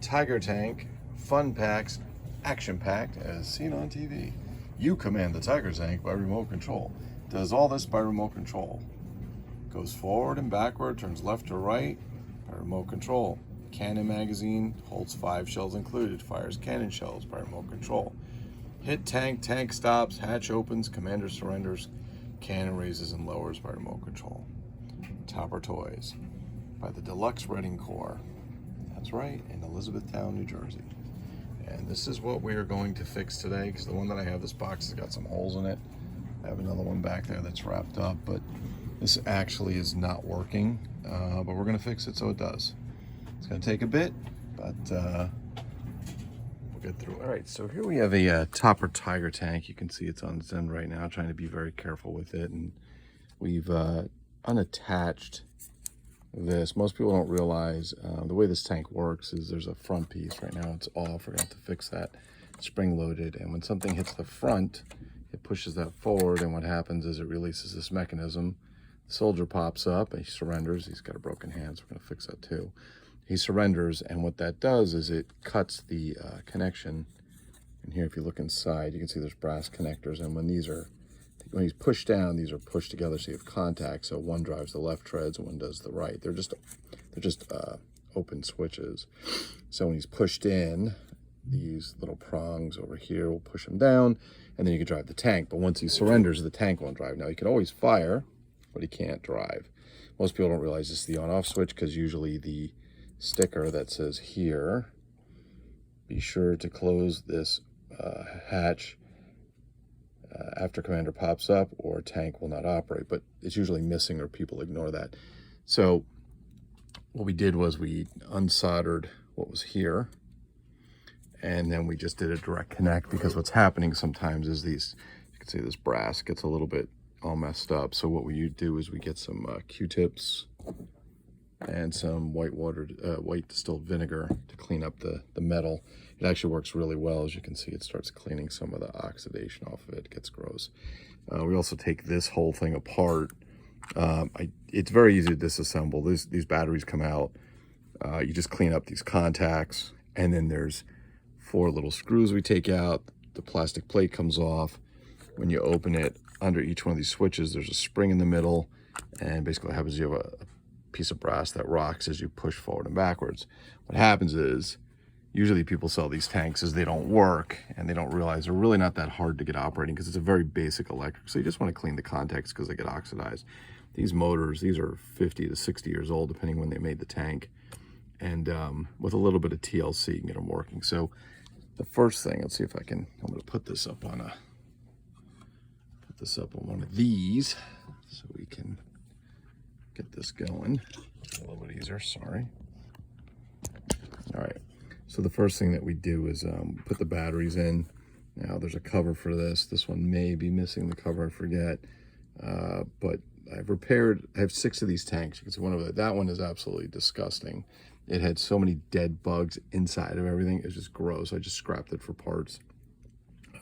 Tiger Tank Fun Packs Action Packed as seen on TV. You command the Tiger Tank by remote control. Does all this by remote control. Goes forward and backward, turns left to right by remote control. Cannon magazine holds 5 shells included, fires cannon shells by remote control. Hit tank, tank stops, hatch opens, commander surrenders, cannon raises and lowers by remote control. Topper Toys by the Deluxe Reading Corps. That's right, in Elizabethtown, New Jersey. And this is what we are going to fix today, because the one that I have, this box has got some holes in it. I have another one back there that's wrapped up, but this actually is not working, but we're going to fix it so it does. It's going to take a bit, but we'll get through it. All right, so here we have a Topper Tiger Tank. You can see it's on its end right now, trying to be very careful with it. And we've unattached this. Most people don't realize the way this tank works is there's a front piece. Right now it's off. We're going to have to fix that. Spring loaded, and when something hits the front, it pushes that forward, and what happens is it releases this mechanism. The soldier pops up and he surrenders. He's got a broken hand, so we're going to fix that too. He surrenders, and what that does is it cuts the connection. And here, if you look inside, you can see there's brass connectors, and when he's pushed down, these are pushed together so you have contact. So one drives the left treads and one does the right. They're just open switches. So when he's pushed in, these little prongs over here will push him down, and then you can drive the tank. But once he surrenders, the tank won't drive. Now, he can always fire, but he can't drive. Most people don't realize this is the on-off switch, because usually the sticker that says here, be sure to close this hatch after commander pops up, or tank will not operate, but it's usually missing or people ignore that. So what we did was we unsoldered what was here, and then we just did a direct connect, because what's happening sometimes is these, you can see this brass gets a little bit all messed up. So what we do is we get some Q-tips and some white distilled vinegar to clean up the metal. It actually works really well. As you can see, it starts cleaning some of the oxidation off of it. It gets gross. We also take this whole thing apart. It's very easy to disassemble. These batteries come out. You just clean up these contacts, and then there's 4 little screws we take out. The plastic plate comes off. When you open it, under each one of these switches, there's a spring in the middle, and basically what happens is you have a piece of brass that rocks as you push forward and backwards. What happens is, usually people sell these tanks as they don't work, and they don't realize they're really not that hard to get operating, because it's a very basic electric. So you just want to clean the contacts because they get oxidized. These motors, these are 50 to 60 years old, depending when they made the tank. And with a little bit of TLC, you can get them working. So the first thing, let's see if I'm going to put this up on one of these so we can get this going. A little bit easier, sorry. All right, so the first thing that we do is put the batteries in. Now there's a cover for this. This one may be missing the cover, I forget. But I have 6 of these tanks. You can see that one is absolutely disgusting. It had so many dead bugs inside of everything. It's just gross. I just scrapped it for parts.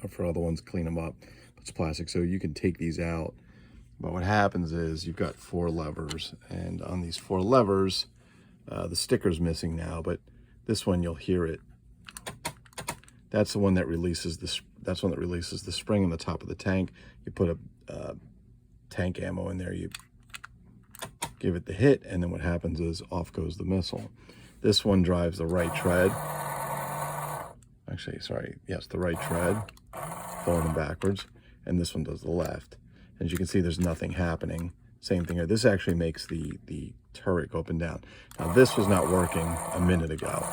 For other ones, clean them up. It's plastic, so you can take these out. But what happens is you've got 4 levers, and on these 4 levers, the sticker's missing now, but this one, you'll hear it. That's the one that releases the spring in the top of the tank. You put a tank ammo in there, you give it the hit, and then what happens is off goes the missile. This one drives the right tread. Actually, sorry, yes, the right tread, forward and backwards, and this one does the left. As you can see, there's nothing happening. Same thing here. This actually makes the turret go up and down. Now, this was not working a minute ago,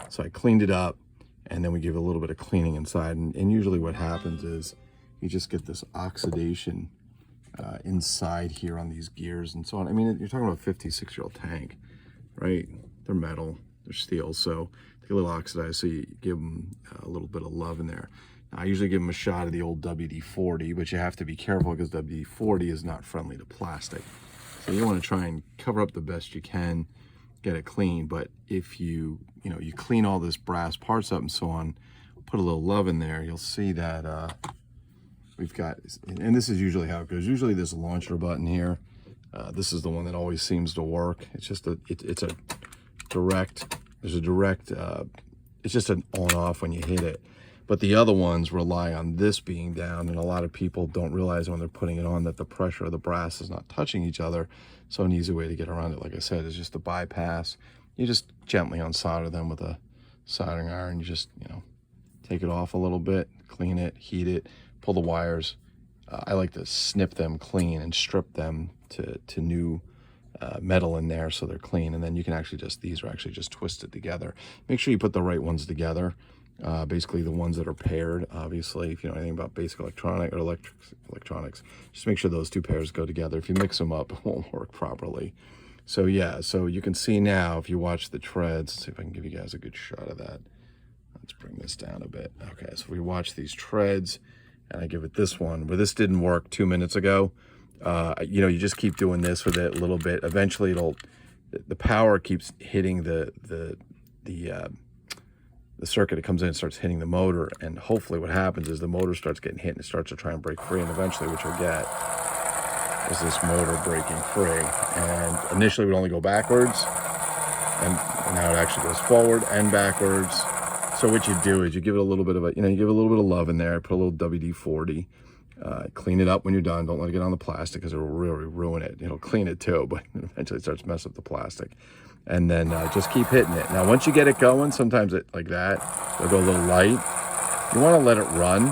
so I cleaned it up, and then we give it a little bit of cleaning inside. And usually what happens is you just get this oxidation inside here on these gears and so on. I mean, you're talking about a 56-year-old tank, right? They're metal, they're steel, so they get a little oxidized, so you give them a little bit of love in there. Now, I usually give them a shot of the old WD-40, but you have to be careful because WD-40 is not friendly to plastic. So you want to try and cover up the best you can, get it clean. But if you clean all this brass parts up and so on, put a little love in there, you'll see that we've got, and this is usually how it goes. Usually there's a launcher button here. This is the one that always seems to work. It's just there's a direct it's just an on off when you hit it. But the other ones rely on this being down, and a lot of people don't realize when they're putting it on that the pressure of the brass is not touching each other. So an easy way to get around it, like I said, is just to bypass. You just gently unsolder them with a soldering iron. You just, you know, take it off a little bit, clean it, heat it, pull the wires. I like to snip them clean and strip them to new metal in there so they're clean. And then you can actually just, these are actually just twisted together. Make sure you put the right ones together. Basically the ones that are paired, obviously, if you know anything about basic electronics, just make sure those two pairs go together. If you mix them up, it won't work properly. So yeah, so you can see now, if you watch the treads, let's see if I can give you guys a good shot of that. Let's bring this down a bit. Okay, so we watch these treads, and I give it this one, where this didn't work 2 minutes ago. You know, you just keep doing this with it a little bit. Eventually the power keeps hitting the circuit. It comes in and starts hitting the motor, and hopefully what happens is the motor starts getting hit and it starts to try and break free, and eventually what you'll get is this motor breaking free. And initially it would only go backwards, and now it actually goes forward and backwards. So what you do is you give it a little bit of you give a little bit of love in there, put a little WD-40, clean it up when you're done. Don't let it get on the plastic because it'll really ruin it. It'll clean it too, but eventually it starts to mess up the plastic. And then just keep hitting it. Now, once you get it going, sometimes it like that, it'll go a little light. You want to let it run,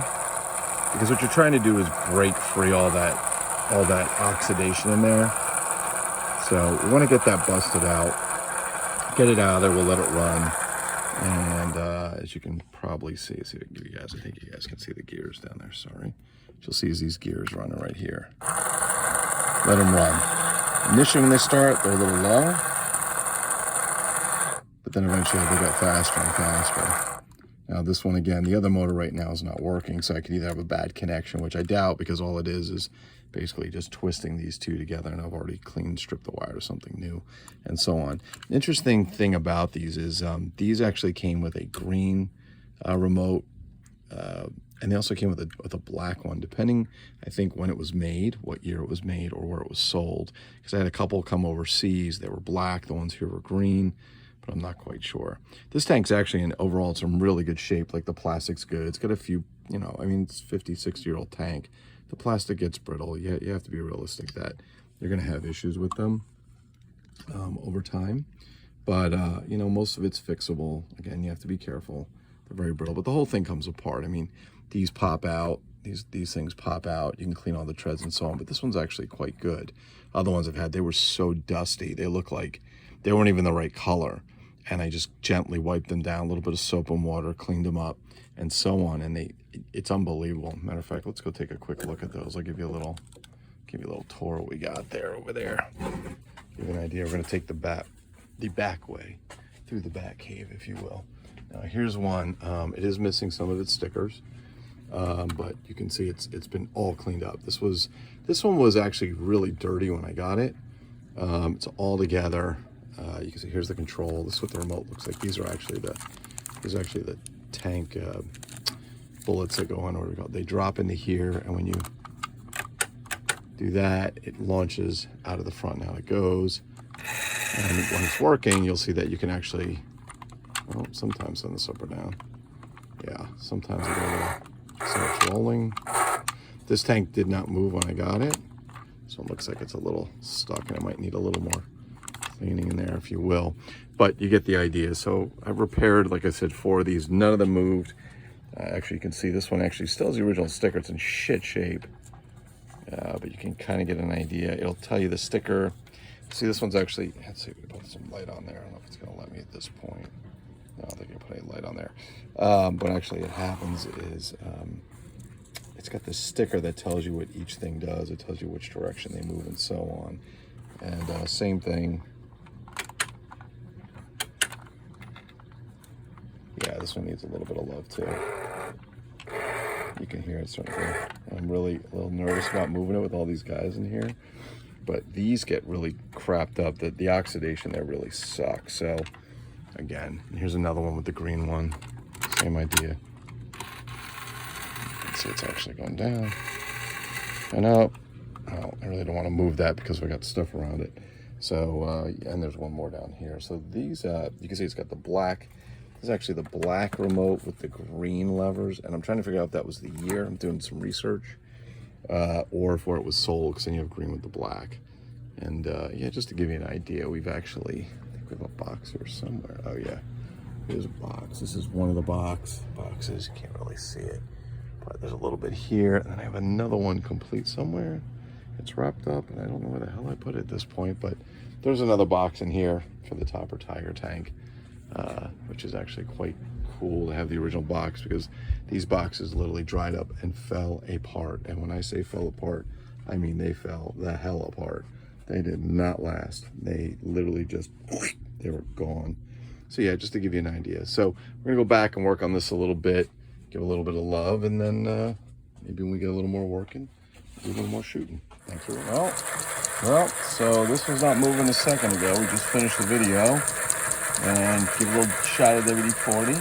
because what you're trying to do is break free all that oxidation in there. So we want to get that busted out, get it out of there. We'll let it run. And as you can probably see if I can give you guys, I think you guys can see the gears down there. Sorry. What you'll see is these gears running right here. Let them run. Initially when they start, they're a little low. But then eventually they get faster and faster. Now this one again, the other motor right now is not working, so I could either have a bad connection, which I doubt, because all it is basically just twisting these two together, and I've already cleaned, stripped the wire to something new, and so on. Interesting thing about these is these actually came with a green remote, and they also came with a black one, depending, I think, when it was made, what year it was made, or where it was sold. Because I had a couple come overseas, they were black, the ones here were green, but I'm not quite sure. This tank's actually in overall some really good shape. Like the plastic's good. It's got a few, you know, I mean, it's 50, 60-year-old tank. The plastic gets brittle. You have to be realistic that you're going to have issues with them over time. But, you know, most of it's fixable. Again, you have to be careful. They're very brittle, but the whole thing comes apart. I mean, these pop out. These things pop out. You can clean all the treads and so on, but this one's actually quite good. Other ones I've had, they were so dusty. They look like they weren't even the right color. And I just gently wiped them down, a little bit of soap and water, cleaned them up, and so on. And it's unbelievable. Matter of fact, let's go take a quick look at those. I'll give you a little tour of what we got there over there. Give you an idea. We're going to take the back way through the back cave, if you will. Now here's one. It is missing some of its stickers, but you can see it's been all cleaned up. This one was actually really dirty when I got it. It's all together. You can see here's the control. This is what the remote looks like. These are actually the tank bullets that go on. What do we call it? They drop into here, and when you do that, it launches out of the front. Now it goes, and when it's working, you'll see that you can actually, well, sometimes send this up or down. Yeah, sometimes it starts rolling. This tank did not move when I got it, so it looks like it's a little stuck, and it might need a little more cleaning in there, if you will, but you get the idea. So I've repaired, like I said, 4 of these. None of them moved. Actually, you can see this one actually still has the original sticker. It's in shit shape, but you can kind of get an idea. It'll tell you the sticker. See, this one's actually, let's see if we can put some light on there. I don't know if it's going to let me at this point. No, I think I put any light on there. But actually what happens is it's got this sticker that tells you what each thing does. It tells you which direction they move and so on. And same thing. Yeah, this one needs a little bit of love too. You can hear it starting to, I'm really a little nervous about moving it with all these guys in here, but these get really crapped up. The oxidation there really sucks. So again, here's another one with the green one. Same idea. Let's see, it's actually going down and up. Oh, I really don't want to move that because we got stuff around it. So, and there's one more down here. So these, you can see it's got the black. is actually the black remote with the green levers, and I'm trying to figure out if that was the year. I'm doing some research, or if where it was sold, because then you have green with the black. And yeah, just to give you an idea, we've actually, I think we have a box here somewhere. Oh yeah, here's a box. This is one of the boxes. You can't really see it, but there's a little bit here, and then I have another one complete somewhere. It's wrapped up, and I don't know where the hell I put it at this point, but there's another box in here for the Topper Tiger tank, which is actually quite cool to have the original box, because these boxes literally dried up and fell apart. And when I say fell apart, I mean they fell the hell apart. They did not last. They literally just, they were gone. So yeah, just to give you an idea. So we're gonna go back and work on this a little bit, give a little bit of love, and then maybe when we get a little more working, do a little more shooting. Thanks for well, so this was not moving a second ago. We just finished the video, and give a little shot of WD-40.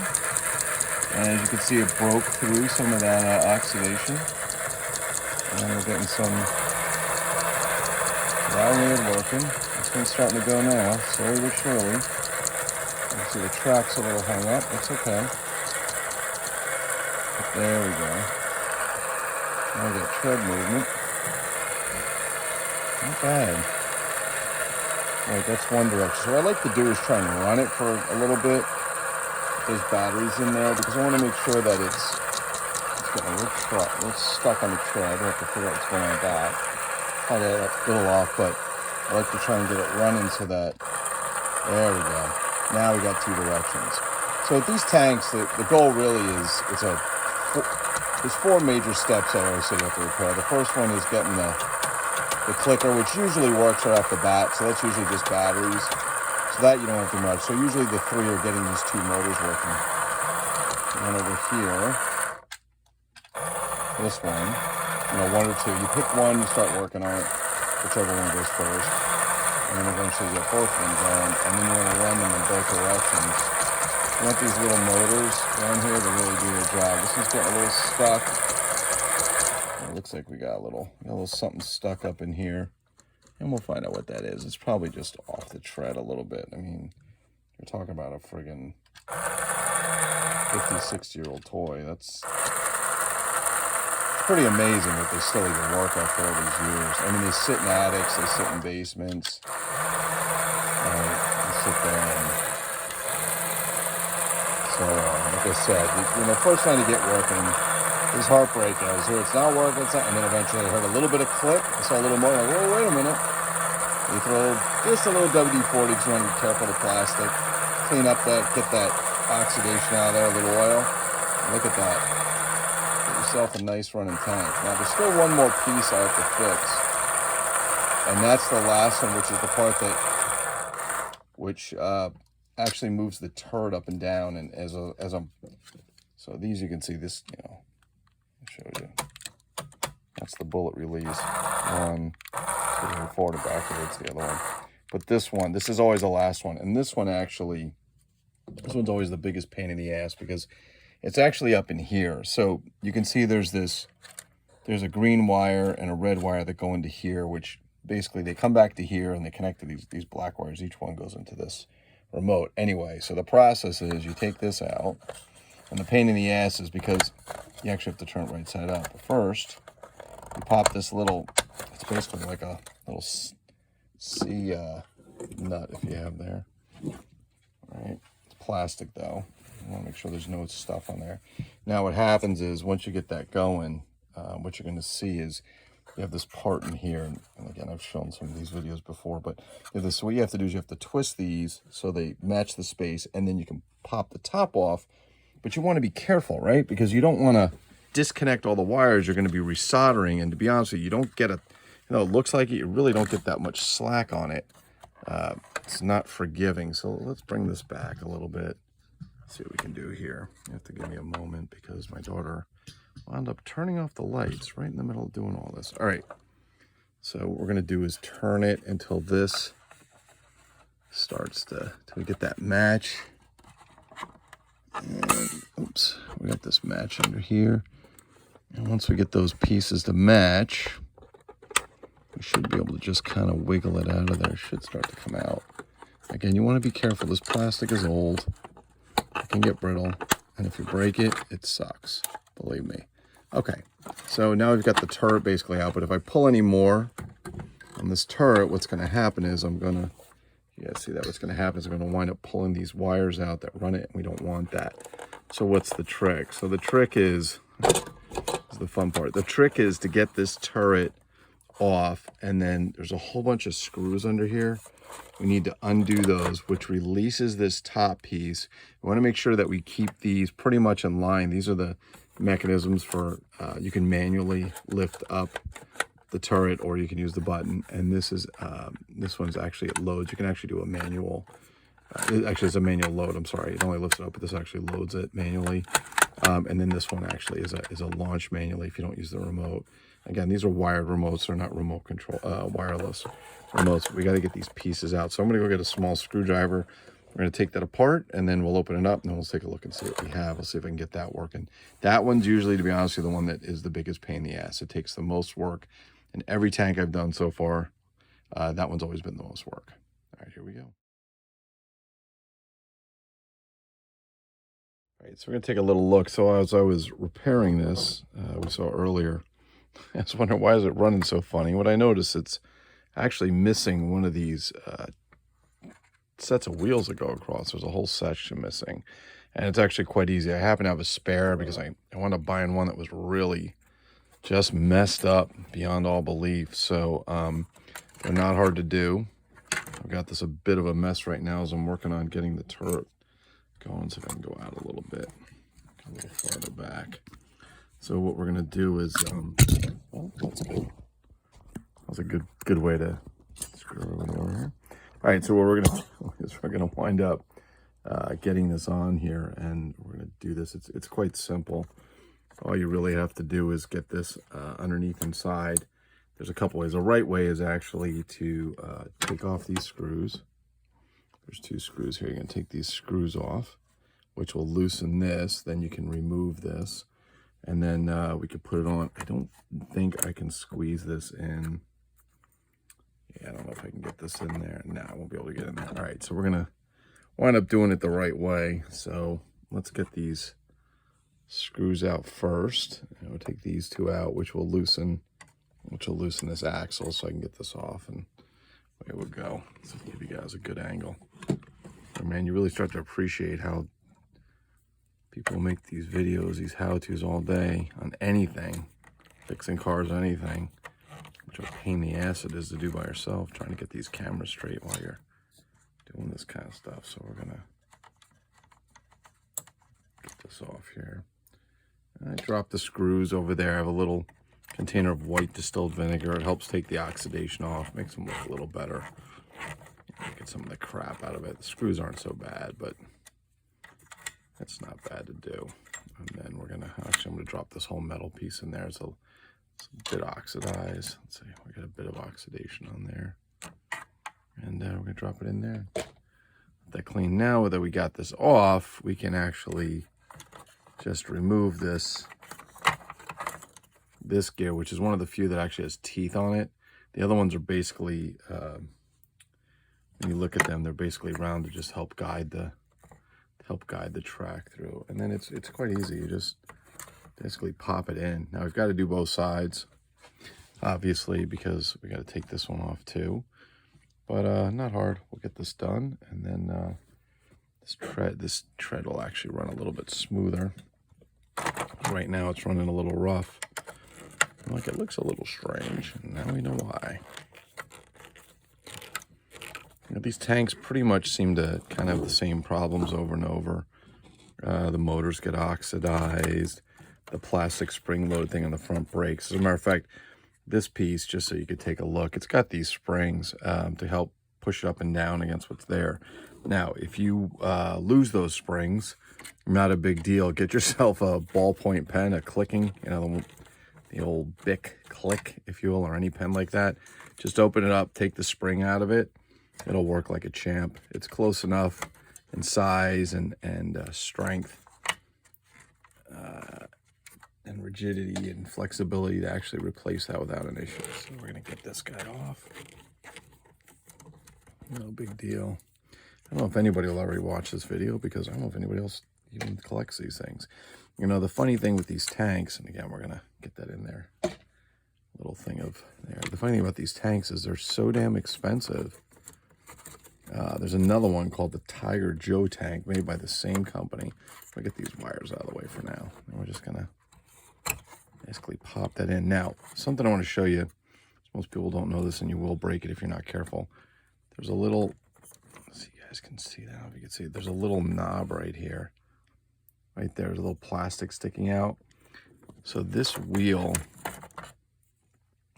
And as you can see, it broke through some of that oxidation. And we're getting some rounded working. This one's starting to go now, slowly but surely. You can see the track's a little hung up. That's okay. But there we go. Now we got tread movement. Not bad. Right, that's one direction. So what I like to do is try and run it for a little bit. There's batteries in there, because I want to make sure that it's getting a little stuck on the tread. I have to figure out what's going on with that. Try to get a little off, but I like to try and get it running so that, there we go. Now we got two directions. So with these tanks, the goal really is, there's four major steps I always say you have to repair. The first one is getting the clicker, which usually works right off the bat, so that's usually just batteries. So that you don't have to do much. So usually the three are getting these two motors working. And then over here, this one, one or two. You pick one, you start working on it, whichever one goes first. And then eventually you get both of them going, and then you want to run them in both directions. You want these little motors down here to really do their job. This one's getting a little stuck. It looks like we got a little something stuck up in here, and we'll find out what that is. It's probably just off the tread a little bit. I mean, you're talking about a friggin' 50, 60-year-old toy. It's pretty amazing that they still even work after all these years. I mean, they sit in attics, they sit in basements, they sit there and so, like I said, first time to get working, it was heartbreaking. I was here, it's not working, and then eventually I heard a little bit of click. I saw a little more, like, whoa, wait a minute. You throw just a little WD-40, because you want to be careful of the plastic. Clean up that, get that oxidation out of there, a little oil. Look at that. Get yourself a nice running tank. Now, there's still one more piece I have to fix. And that's the last one, which is the part which actually moves the turret up and down. And so these, you can see this, I'll show you. That's the bullet release. One, two, forward and backwards, the other one. But this one, this is always the last one. And this one's always the biggest pain in the ass, because it's actually up in here. So you can see there's a green wire and a red wire that go into here, which basically they come back to here and they connect to these black wires. Each one goes into this remote. Anyway, so the process is you take this out, and the pain in the ass is because you actually have to turn it right side up. But first, you pop this little, it's basically like a little C nut, if you have there. All right, it's plastic though. You want to make sure there's no stuff on there. Now what happens is, once you get that going, what you're going to see is you have this part in here, and again, I've shown some of these videos before, but so what you have to do is you have to twist these so they match the space, and then you can pop the top off. But you want to be careful, right? Because you don't want to disconnect all the wires. You're going to be resoldering, and to be honest with you, don't get it looks like it, you really don't get that much slack on it. It's not forgiving. So let's bring this back a little bit. See what we can do here. You have to give me a moment, because my daughter wound up turning off the lights right in the middle of doing all this. All right, so what we're going to do is turn it until this starts till we get that match. And, oops, we got this match under here. And once we get those pieces to match, we should be able to just kind of wiggle it out of there. It should start to come out. Again, you want to be careful. This plastic is old. can get brittle, and if you break it, it sucks, believe me. Okay, so now we've got the turret basically out, but if I pull any more on this turret, what's going to happen is you guys see that? What's going to happen is I'm going to wind up pulling these wires out that run it, and we don't want that. So what's the trick? So the trick is the fun part. The trick is to get this turret off, and then there's a whole bunch of screws under here. We need to undo those, which releases this top piece. We want to make sure that we keep these pretty much in line. These are the mechanisms for, you can manually lift up the turret, or you can use the button. And this one's actually, it loads. You can actually do a manual, actually it's a manual load, I'm sorry. It only lifts it up, but this actually loads it manually. And then this one actually is a launch manually if you don't use the remote. Again, these are wired remotes. They're not remote control, wireless remotes. We got to get these pieces out. So I'm going to go get a small screwdriver. We're going to take that apart, and then we'll open it up, and then we'll take a look and see what we have. We'll see if I can get that working. That one's usually, to be honest with you, the one that is the biggest pain in the ass. It takes the most work. And every tank I've done so far, that one's always been the most work. All right, here we go. All right, so we're going to take a little look. So as I was repairing this, we saw earlier, I was wondering, why is it running so funny? What I noticed, it's actually missing one of these sets of wheels that go across. There's a whole section missing, and it's actually quite easy. I happen to have a spare because I wound up buying one that was really just messed up beyond all belief. So they're not hard to do. I've got this a bit of a mess right now as I'm working on getting the turret going. So if I can go out a little bit, a little farther back. So what we're gonna do is, oh, that's good. That's a good way to screw everything over here. All right, so what we're gonna do is we're gonna wind up getting this on here, and we're gonna do this. It's quite simple. All you really have to do is get this underneath inside. There's a couple ways. The right way is actually to take off these screws. There's 2 screws here. You're gonna take these screws off, which will loosen this. Then you can remove this, and then we could put it on. I don't think I can squeeze this in. Yeah, I don't know if I can get this in there. No, I won't be able to get in there. All right, so we're gonna wind up doing it the right way. So let's get these screws out first. And we'll take these 2 out, which will loosen this axle, so I can get this off, and away we'll go. So give you guys a good angle. Oh, man, you really start to appreciate how people make these videos, these how-tos all day on anything, fixing cars or anything. Which a pain in the ass it is to do by yourself, trying to get these cameras straight while you're doing this kind of stuff. So we're gonna get this off here. And I dropped the screws over there. I have a little container of white distilled vinegar. It helps take the oxidation off, makes them look a little better. Get some of the crap out of it. The screws aren't so bad, but it's not bad to do. And then we're gonna, actually I'm gonna drop this whole metal piece in there. It's a bit oxidized. Let's see, we got a bit of oxidation on there. And we're gonna drop it in there. Let that clean. Now that we got this off, we can actually just remove this gear, which is one of the few that actually has teeth on it. The other ones are basically, when you look at them, they're basically round to just help guide the track through. And then it's quite easy. You just basically pop it in. Now we've got to do both sides, obviously, because we got to take this one off too. But not hard. We'll get this done, and then this tread will actually run a little bit smoother. Right now it's running a little rough. Like, it looks a little strange, and now we know why. You know, these tanks pretty much seem to kind of have the same problems over and over. The motors get oxidized. The plastic spring load thing on the front breaks. As a matter of fact, this piece, just so you could take a look, it's got these springs to help push it up and down against what's there. Now, if you lose those springs, not a big deal. Get yourself a ballpoint pen, a clicking, you know, the old Bic click, if you will, or any pen like that. Just open it up, take the spring out of it. It'll work like a champ. It's close enough in size and strength and rigidity and flexibility to actually replace that without an issue. So we're gonna get this guy off. No big deal. I don't know if anybody will already watch this video, because I don't know if anybody else even collects these things. You know, the funny thing with these tanks, and again, we're going to get that in there, little thing of there. The funny thing about these tanks is they're so damn expensive. There's another one called the Tiger Joe tank, made by the same company. I'll get these wires out of the way for now. And we're just going to basically pop that in. Now, something I want to show you. Most people don't know this, and you will break it if you're not careful. There's a little, let's see, you guys can see that. If you can see, there's a little knob right here. Right there, there's a little plastic sticking out. So this wheel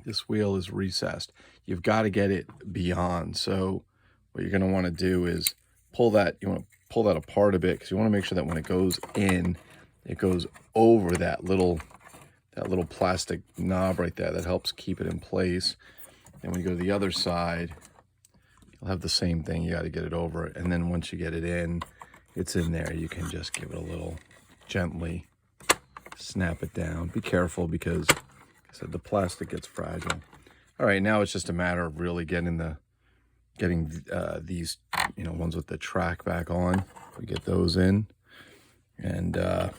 is recessed. You've got to get it beyond. So what you're going to want to do is pull that. You want to pull that apart a bit because you want to make sure that when it goes in, it goes over that little plastic knob right there that helps keep it in place. And when you go to the other side, you'll have the same thing. You got to get it over it. And then once you get it in, it's in there. You can just give it a little gently snap it down. Be careful because, like I said, the plastic gets fragile. All right, now it's just a matter of really getting these, you know, ones with the track back on. We get those in, and I'm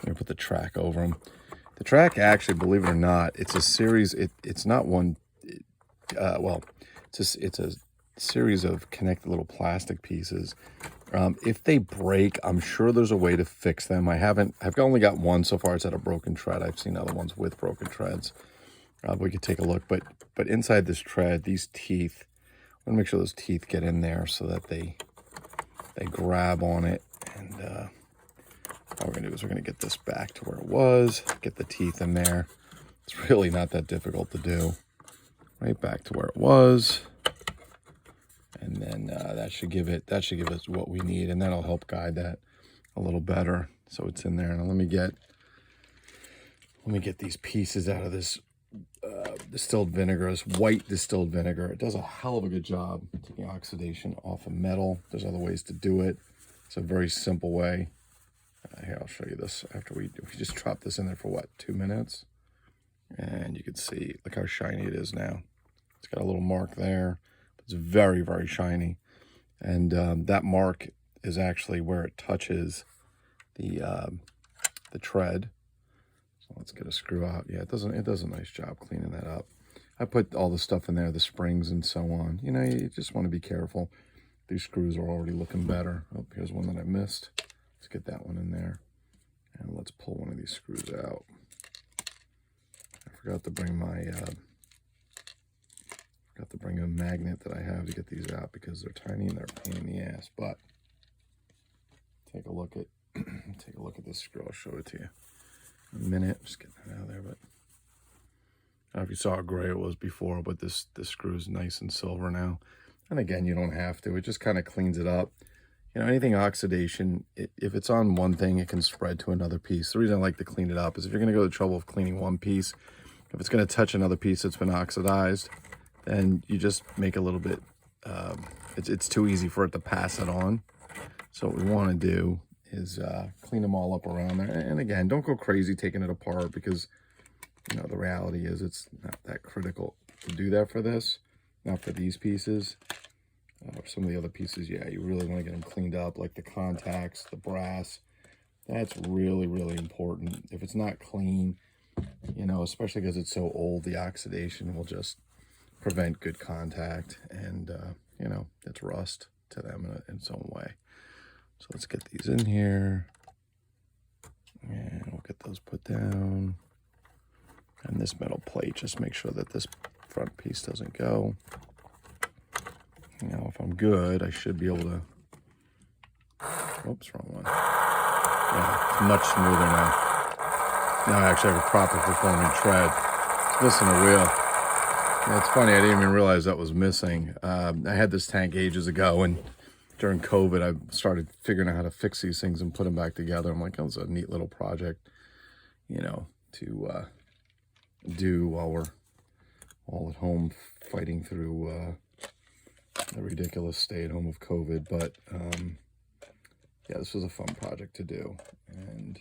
gonna put the track over them. The track, actually, believe it or not, it's a series. It's not one. Well, it's a series of connected little plastic pieces. If they break, I'm sure there's a way to fix them. I've only got one so far. It's at a broken tread. I've seen other ones with broken treads. We could take a look. But inside this tread, these teeth, I want to make sure those teeth get in there so that they grab on it. And what we're going to do is we're going to get this back to where it was, get the teeth in there. It's really not that difficult to do. Right back to where it was. And then that should give us what we need, and that'll help guide that a little better. So it's in there. Now let me get these pieces out of this distilled vinegar, this white distilled vinegar. It does a hell of a good job taking oxidation off of metal. There's other ways to do it. It's a very simple way. Here, I'll show you this after we just drop this in there for what, 2 minutes, and you can see, look how shiny it is now. It's got a little mark there. It's very, very shiny. And that mark is actually where it touches the tread. So let's get a screw out. Yeah, it does a nice job cleaning that up. I put all the stuff in there, the springs and so on. You know, you just want to be careful. These screws are already looking better. Oh, here's one that I missed. Let's get that one in there. And let's pull one of these screws out. I forgot to bring my... Got to bring a magnet that I have to get these out because they're tiny and they're a pain in the ass. But take a look at this screw. I'll show it to you in a minute. Just getting that out of there. But I don't know if you saw how gray it was before, but this screw is nice and silver now. And again, you don't have to. It just kind of cleans it up. You know, anything oxidation, if it's on one thing, it can spread to another piece. The reason I like to clean it up is if you're going to go to the trouble of cleaning one piece, if it's going to touch another piece that's been oxidized, then you just make a little bit, it's too easy for it to pass it on. So what we want to do is clean them all up around there. And again, don't go crazy taking it apart because, you know, the reality is it's not that critical to do that for this. Not for these pieces. Some of the other pieces, yeah, you really want to get them cleaned up, like the contacts, the brass. That's really, really important. If it's not clean, you know, especially because it's so old, the oxidation will just prevent good contact, and you know, it's rust to them in its own way. So let's get these in here, and we'll get those put down. And this metal plate, just make sure that this front piece doesn't go. Now, if I'm good, I should be able to. Oops, wrong one. Yeah, it's much smoother now. Now I actually have a proper performing tread. It's missing a wheel. Yeah, it's funny, I didn't even realize that was missing. I had this tank ages ago, and during COVID, I started figuring out how to fix these things and put them back together. I'm like, oh, it's a neat little project, you know, to do while we're all at home fighting through the ridiculous stay-at-home of COVID. But yeah, this was a fun project to do, and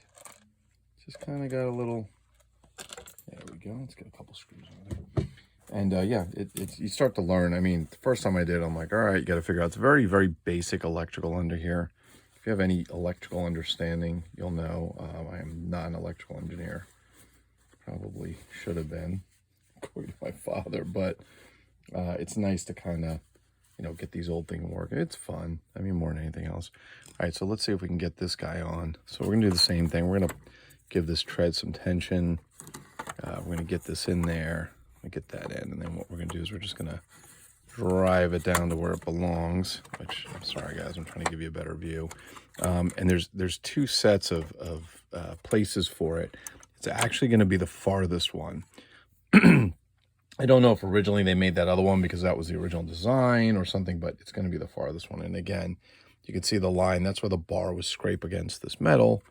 just kind of got a little. There we go. Let's get a couple screws on there. And yeah, you start to learn. I mean, the first time I did, I'm like, all right, you got to figure out. It's very, very basic electrical under here. If you have any electrical understanding, you'll know I am not an electrical engineer. Probably should have been, according to my father, but it's nice to kind of, you know, get these old things working. It's fun. I mean, more than anything else. All right, so let's see if we can get this guy on. So we're gonna do the same thing. We're gonna give this tread some tension. We're gonna get this in there, get that in, and then what we're gonna do is we're just gonna drive it down to where it belongs, which, I'm sorry guys, I'm trying to give you a better view. And there's two sets of places for it. It's actually going to be the farthest one. I don't know if originally they made that other one because that was the original design or something, but it's going to be the farthest one. And again, you can see the line, that's where the bar was scrape against this metal.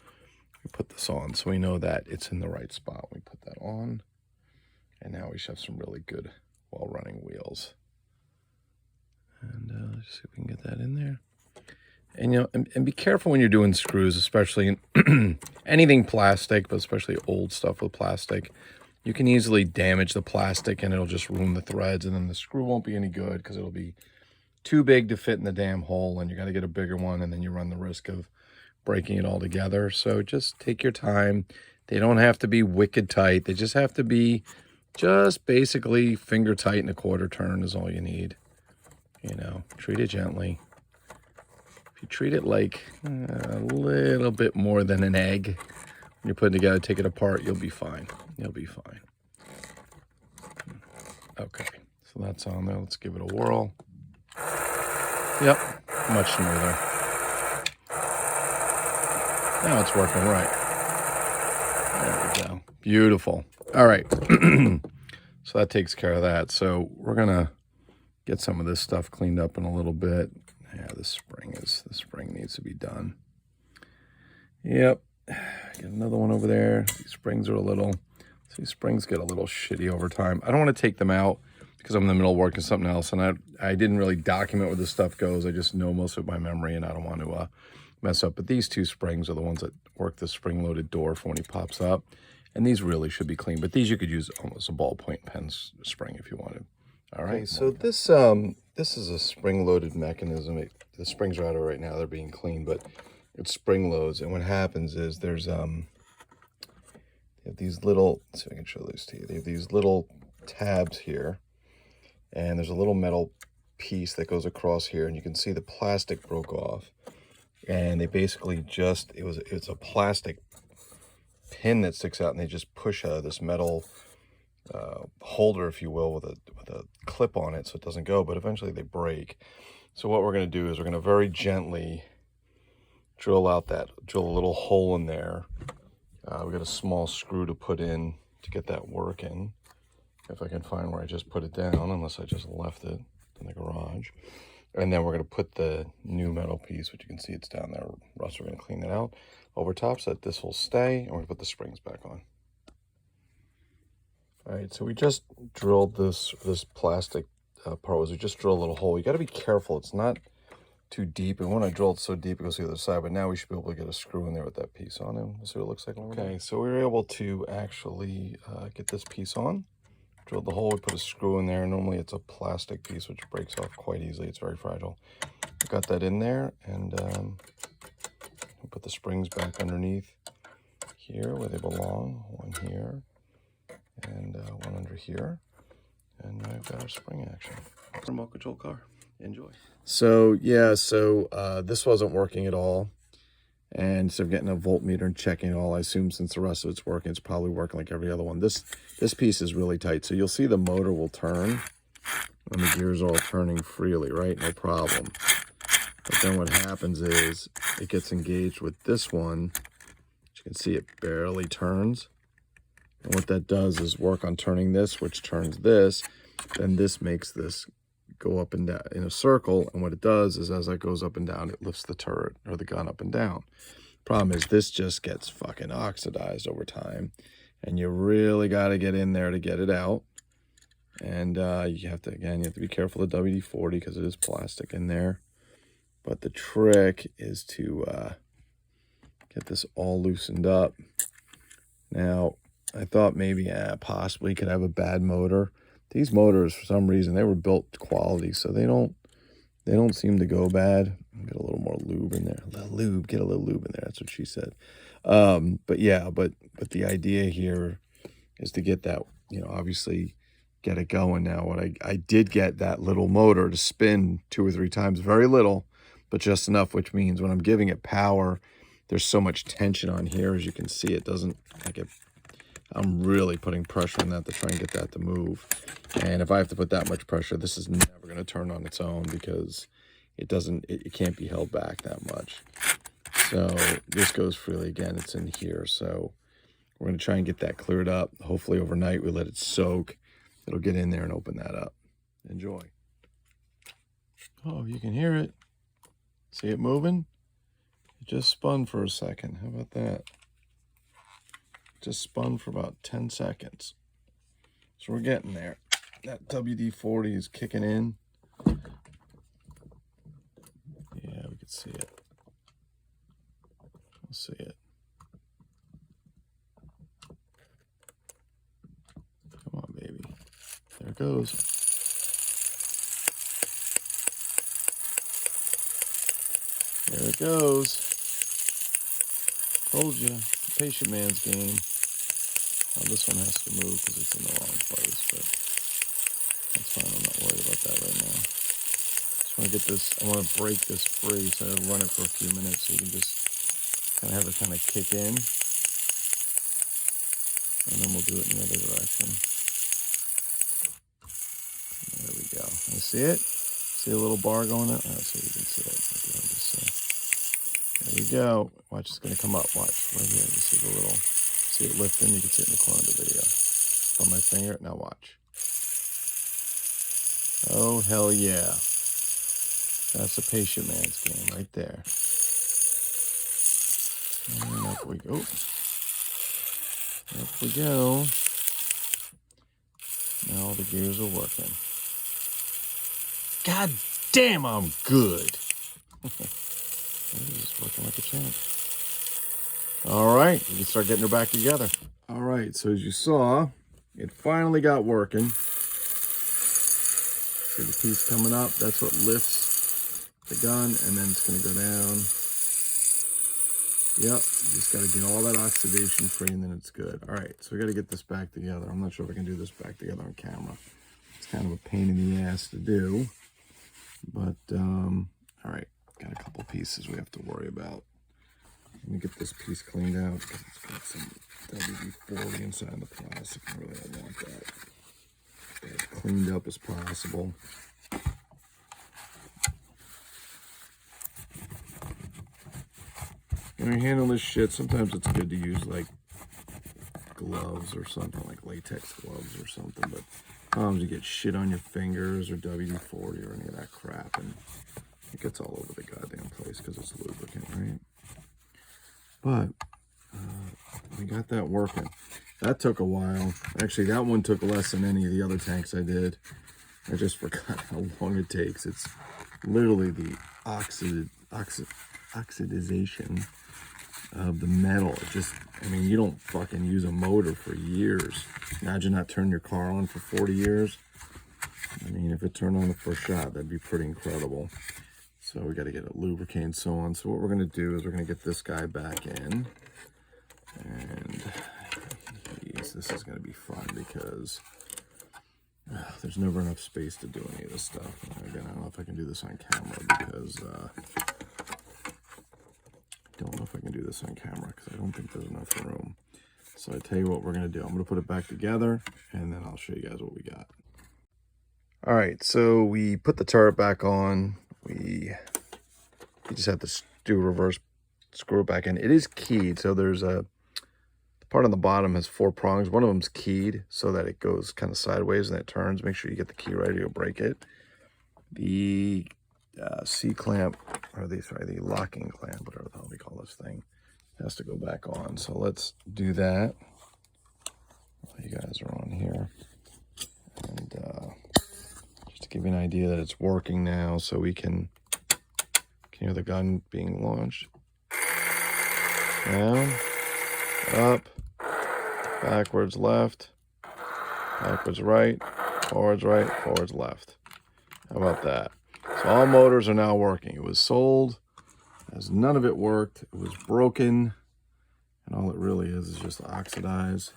We put this on, so we know that it's in the right spot. We put that on, and now we should have some really good, well-running wheels. And let's see if we can get that in there. And, you know, and be careful when you're doing screws, especially in anything plastic, but especially old stuff with plastic. You can easily damage the plastic and it'll just ruin the threads, and then the screw won't be any good because it'll be too big to fit in the damn hole, and you got to get a bigger one, and then you run the risk of breaking it all together. So just take your time. They don't have to be wicked tight. They just have to be just basically finger tight, and a quarter turn is all you need. You know, treat it gently. If you treat it like a little bit more than an egg, when you're putting it together, take it apart, you'll be fine. You'll be fine. Okay, so that's on there. Let's give it a whirl. Yep, much smoother. Now it's working right. There we go. Beautiful. All right. So that takes care of that. So we're going to get some of this stuff cleaned up in a little bit. Yeah, the spring needs to be done. Yep. Get another one over there. These springs are these springs get a little shitty over time. I don't want to take them out because I'm in the middle of working something else, and I didn't really document where this stuff goes. I just know most of my memory, and I don't want to mess up. But these two springs are the ones that work the spring-loaded door for when he pops up, and these really should be clean. But these you could use almost a ballpoint pen spring if you wanted. All right. Okay, so this is a spring-loaded mechanism. The springs are out of it right now; they're being cleaned, but it spring loads. And what happens is there's they have these little. Let's see if I can show this to you. They have these little tabs here, and there's a little metal piece that goes across here, and you can see the plastic broke off. And they basically it's a plastic pin that sticks out, and they just push this metal holder, if you will, with a clip on it so it doesn't go, but eventually they break. So what we're going to do is we're going to very gently drill a little hole in there. We got a small screw to put in to get that working. If I can find where I just put it down, unless I just left it in the garage. And then we're going to put the new metal piece, which you can see it's down there. Russ, we're going to clean that out over top so that this will stay, and we're going to put the springs back on. All right, so we just drilled this plastic part. We just drilled a little hole. You got to be careful. It's not too deep, and when I drilled so deep, it goes to the other side. But now we should be able to get a screw in there with that piece on it. We'll see what it looks like. Okay, so we were able to actually get this piece on. Drilled the hole, we put a screw in there. Normally it's a plastic piece which breaks off quite easily. It's very fragile. Got that in there, and we'll put the springs back underneath here where they belong. One here, and one under here. And now we've got our spring action. Remote control car. Enjoy. So yeah, this wasn't working at all. And so getting a voltmeter and checking it all, I assume since the rest of it's working, it's probably working like every other one. This piece is really tight. So you'll see the motor will turn and the gears are all turning freely, right? No problem. But then what happens is it gets engaged with this one. As you can see, it barely turns. And what that does is work on turning this, which turns this. Then this makes this go up and down in a circle, and what it does is as that goes up and down, it lifts the turret or the gun up and down. Problem is this just gets fucking oxidized over time, and you really got to get in there to get it out. And you have to be careful of WD-40 because it is plastic in there. But the trick is to get this all loosened up. Now I thought maybe possibly could have a bad motor. These motors, for some reason, they were built quality, so they don't They don't seem to go bad. Get a little more lube in there. A little lube. Get a little lube in there. That's what she said. But yeah, but the idea here is to get that, you know, obviously get it going now. What I did get that little motor to spin 2 or 3 times, very little, but just enough, which means when I'm giving it power, there's so much tension on here. As you can see, it doesn't like it. I'm really putting pressure on that to try and get that to move. And if I have to put that much pressure, this is never going to turn on its own because it can't be held back that much. So this goes freely. Again, it's in here. So we're going to try and get that cleared up. Hopefully overnight we let it soak. It'll get in there and open that up. Enjoy. Oh, you can hear it. See it moving? It just spun for a second. How about that? Just spun for about 10 seconds. So we're getting there. That WD-40 is kicking in. Yeah, we can see it. We'll see it. Come on, baby. There it goes. There it goes. Told you, it's a patient man's game. Now this one has to move because it's in the wrong place, but that's fine. I'm not worried about that right now. Just want to get this, I want to break this free, so I'll run it for a few minutes so you can just kind of have it kind of kick in. And then we'll do it in the other direction. There we go. You see it? See a little bar going up? Oh, so you can see it. There we go. Watch, it's going to come up. Watch. Right here. You see the little, see it lifting? You can see it in the corner of the video. On my finger. Now watch. Oh, hell yeah. That's a patient man's game right there. And up we go. Up we go. Now all the gears are working. God damn, I'm good. This is working like a champ. All right, we can start getting her back together. All right, so as you saw, it finally got working. See the piece coming up? That's what lifts the gun, and then it's going to go down. Yep, you just got to get all that oxidation free, and then it's good. All right, so we got to get this back together. I'm not sure if I can do this back together on camera. It's kind of a pain in the ass to do, but all right. Got a couple pieces we have to worry about. Let me get this piece cleaned out because it's got some WD-40 inside the plastic. I really don't want that. Get it cleaned up as possible. When you handle this shit, sometimes it's good to use like gloves or something, like latex gloves or something, but sometimes you get shit on your fingers or WD-40 or any of that crap, and it gets all over the goddamn place because it's lubricant, right? But we got that working. That took a while. Actually, that one took less than any of the other tanks I did. I just forgot how long it takes. It's literally the oxidization of the metal. It just, I mean, you don't fucking use a motor for years. Imagine not turning your car on for 40 years. I mean, if it turned on the first shot, that'd be pretty incredible. So we got to get it lubricated and so on. So what we're going to do is we're going to get this guy back in. And geez, this is going to be fun because there's never enough space to do any of this stuff. And again, I don't know if I can do this on camera because I don't know if I can do this on camera because I don't think there's enough room. So I tell you what we're going to do. I'm going to put it back together and then I'll show you guys what we got. All right, so we put the turret back on. We just have to do a reverse screw it back in. It is keyed, so there's a part on the bottom has 4 prongs. One of them's keyed so that it goes kind of sideways and it turns. Make sure you get the key right or you'll break it. The C-clamp, or the locking clamp, whatever the hell we call this thing, has to go back on. So let's do that while you guys are on here. And just to give you an idea that it's working now, so we can hear the gun being launched. Down, up, backwards left, backwards right, forwards left. How about that? So all motors are now working. It was sold as none of it worked. It was broken. And all it really is just oxidized.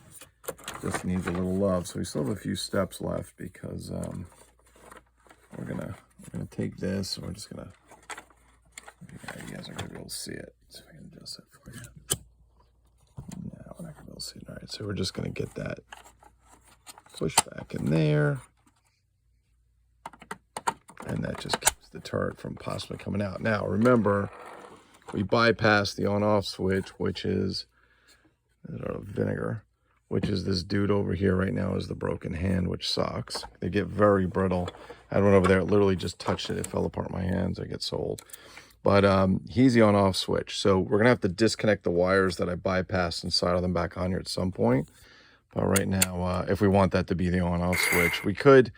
Just needs a little love. So we still have a few steps left because we're gonna take this. And we're just gonna. Yeah, you guys are gonna be able to see it. So I can adjust it for you. No, we're not gonna be able to see it. All right, so we're just gonna get that push back in there, and that just keeps the turret from possibly coming out. Now remember, we bypassed the on-off switch, which is vinegar, which is this dude over here right now is the broken hand, which sucks. They get very brittle. I had one over there, it literally just touched it. It fell apart in my hands. I get sold. But he's the on-off switch. So we're going to have to disconnect the wires that I bypassed and solder them back on here at some point. But right now, if we want that to be the on-off switch, we could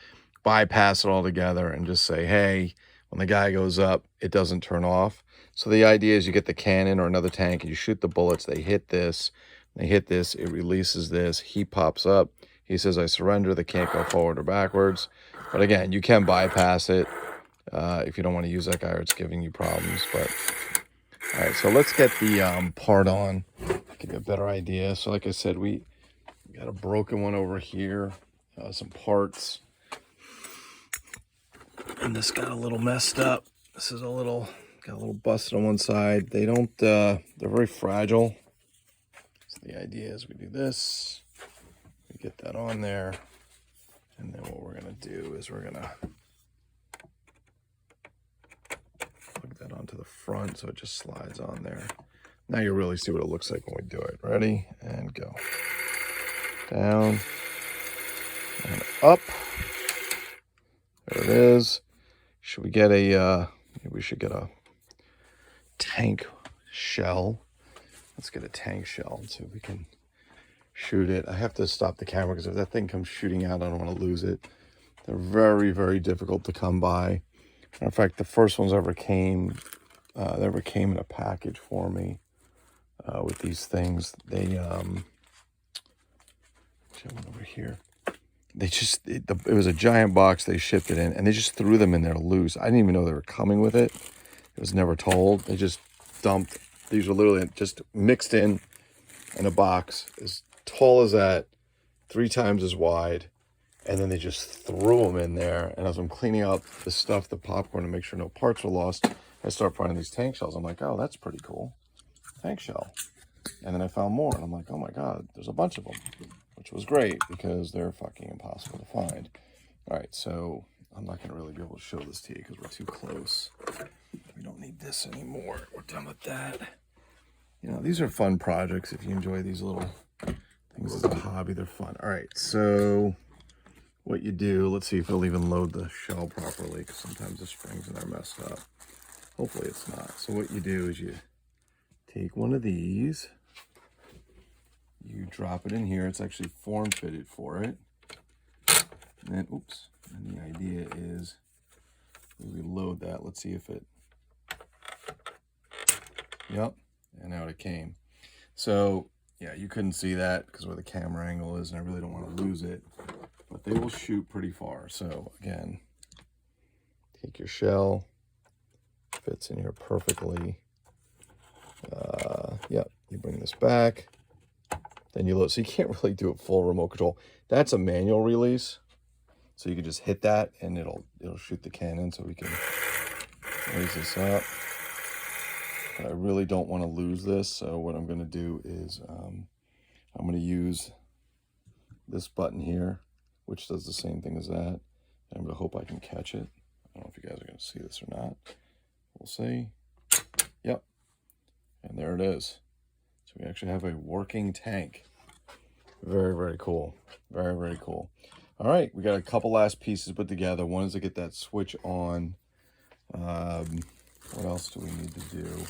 bypass it altogether and just say, hey, when the guy goes up, it doesn't turn off. So the idea is you get the cannon or another tank, and you shoot the bullets. They hit this. They hit this. It releases this. He pops up. He says, I surrender. They can't go forward or backwards. But again, you can bypass it. If you don't want to use that guy or it's giving you problems. But all right, so let's get the part on, give you a better idea. So like I said, we got a broken one over here, some parts, and this got a little messed up. This is got a little busted on one side. They don't, they're very fragile. So the idea is we do this, we get that on there, and then what we're gonna do is we're gonna plug that onto the front so it just slides on there. Now you really see what it looks like when we do it. Ready? And go. Down and up. There it is. Should we get a, maybe we should get a tank shell. Let's get a tank shell and see if we can shoot it. I have to stop the camera because if that thing comes shooting out, I don't want to lose it. They're very, very difficult to come by. In fact, the first ones ever came in a package for me with these things. They, one over here. They just, it was a giant box they shipped it in, and they just threw them in there loose. I didn't even know they were coming with it. It was never told. They just dumped. These were literally just mixed in a box as tall as that, 3 times as wide. And then they just threw them in there. And as I'm cleaning out the stuff, the popcorn, to make sure no parts were lost, I start finding these tank shells. I'm like, oh, that's pretty cool. Tank shell. And then I found more. And I'm like, oh my God, there's a bunch of them. Which was great because they're fucking impossible to find. All right, so I'm not going to really be able to show this to you because we're too close. We don't need this anymore. We're done with that. You know, these are fun projects. If you enjoy these little things as a hobby, they're fun. All right, so what you do, let's see if it'll even load the shell properly because sometimes the springs in there messed up. Hopefully it's not. So what you do is you take one of these, you drop it in here. It's actually form fitted for it. And then, oops, and the idea is we load that. Let's see if it, yep, and out it came. So yeah, you couldn't see that because where the camera angle is, and I really don't want to lose it. But they will shoot pretty far. So again, take your shell, fits in here perfectly. Yep, you bring this back, then you load. So you can't really do it full remote control. That's a manual release, so you can just hit that and it'll shoot the cannon. So we can raise this up. But I really don't want to lose this. So what I'm going to do is I'm going to use this button here, which does the same thing as that. And I'm going to hope I can catch it. I don't know if you guys are going to see this or not. We'll see. Yep. And there it is. So we actually have a working tank. Very, very cool. Very, very cool. All right. We got a couple last pieces put together. One is to get that switch on. What else do we need to do?